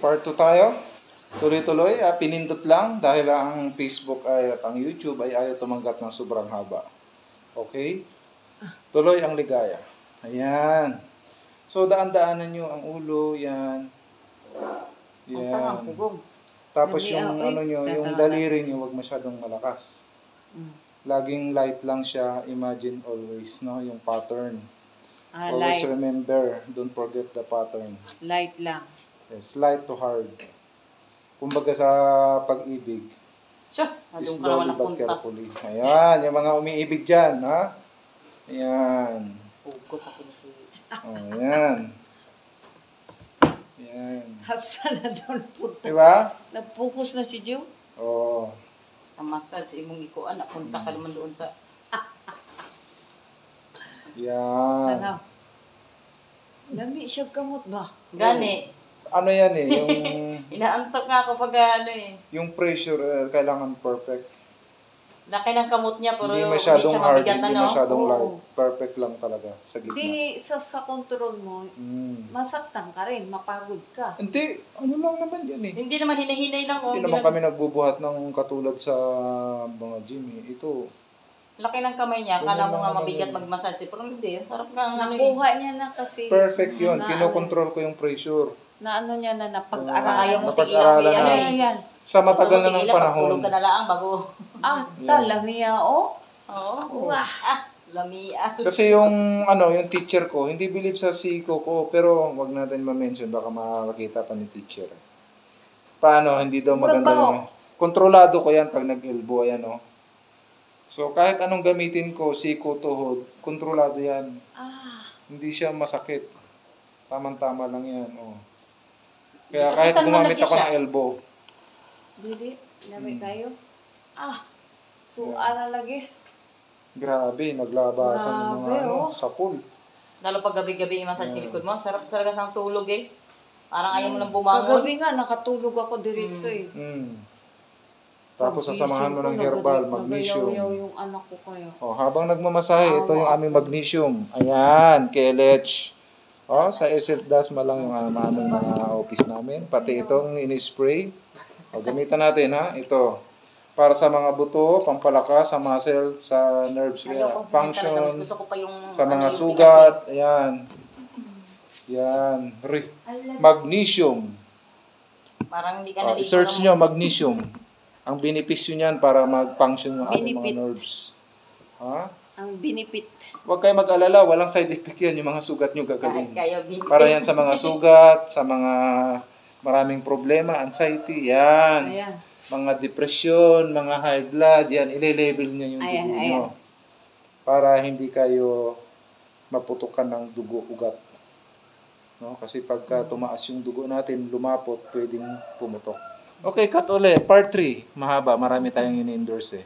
part 2 tayo. Tuloy-tuloy, pinindot lang dahil ang Facebook at ang YouTube ay ayaw tumanggap ng sobrang haba. Okay? Tuloy ang ligaya. Ayan. So, daan-daanan nyo ang ulo, yan. Yan. Tapos yung ano nyo, yung daliri nyo, wag masyadong malakas. Laging light lang siya, imagine always, no? Yung pattern. Always light. Remember, don't forget the pattern. Light lang. Yes, light to hard. Kumbaga sa pag-ibig, slowly but carefully. Ayan, yung mga umiibig dyan, ha? Ayan. Hugot ako na si... Ayan. Ayan. Hasa na doon punta. Diba? Nag-focus na si Joe. Oo. Sa massage, imong ikuan, napunta ka naman doon sa... Yan. Sana. Lami siya kamot ba? Gani. Ano yan eh, yung... Inaantok nga ako pag ano eh. yung pressure, kailangan perfect. Laki ng kamot niya, pero Hindi masyadong siya hard, mabigat hindi na, no? masyadong Oo. light. Perfect lang talaga sa gitna. Di sa control mo, masaktan ka rin, mapagod ka. Hindi, ano lang naman yan eh. Hindi naman hinahinay lang. Hindi naman kami nagbubuhat ng katulad sa mga gym eh. Ito, Laki ng kamay niya, Ganun kala mo lang nga naman mabigat yun. mag-massage. Pero hindi, sarap nga ang ano eh. Nakuha niya na kasi. perfect yun. Na Kinokontrol ko yung pressure. Na ano niya na Ayaw napag-aralan mo mo. napag-aralan tigilan. na. Ayan. Sa matagal na ng Gusto mo tigilan, panahon. Tulog ka na lang bago. Lamia oh. Oo. Wah. Lamia. Kasi yung ano, yung teacher ko, hindi believe sa siko ko, pero wag natin ma-mention baka makakita pa ni teacher. Paano, hindi daw maganda yung... Kontrolado ko yan pag nag-elbow, ayan oh. So kahit anong gamitin ko, siko, tuhod, kontrolado yan. Hindi siya masakit. Tamang-tama lang yan, oh. Kaya kahit Sakitan mo gumamit lagi ako siya. ng elbow, Dili, lami kayo. Tuara lagi. grabe, naglabasan ng mga Grabe, ano, oh. sa pool. Lalo pag gabi-gabi i-massage yung likod mo, sarap talaga sang tulog eh. Parang ayaw mo lang bumangon. Kagabi nga, nakatulog ako diretso eh. Tapos sasamahan mo ng herbal, Nagayaw magnesium. yung anak ko kaya. Oh, habang nagmamasahe, ito yung aming magnesium. Ayan, Kelech. Oh, sa SL Dasma lang yung aming mga office namin. Pati itong in-spray. O, gamitan natin ha, ito. Para sa mga buto, pampalakas, sa muscle, sa nerves, Ayoko function, talaga. Mas gusto ko pa yung sa mga yung sugat. Ayan. Yan. Magnesium. Parang hindi ka Oh, naligo search ng- nyo, magnesium. Ang benepisyo niyan para mag-function yung ating mga Benefit. nerves. Ha? Ang binipit. Huwag kayo mag-alala, walang side effect yan. Yung mga sugat nyo Ay, gagaling. kaya binibig. Para yan sa mga sugat, sa mga maraming problema, anxiety, yan. Ayan. Mga depression, mga high blood, yan. Ile-level nyo yung Ayan, dugo ayan. nyo. Para hindi kayo maputukan ng dugo-ugat. No? Kasi pagka tumaas yung dugo natin, lumapot, pwedeng pumutok. Okay, cut ulit. Part 3. Mahaba. Marami tayong ini-endorse eh.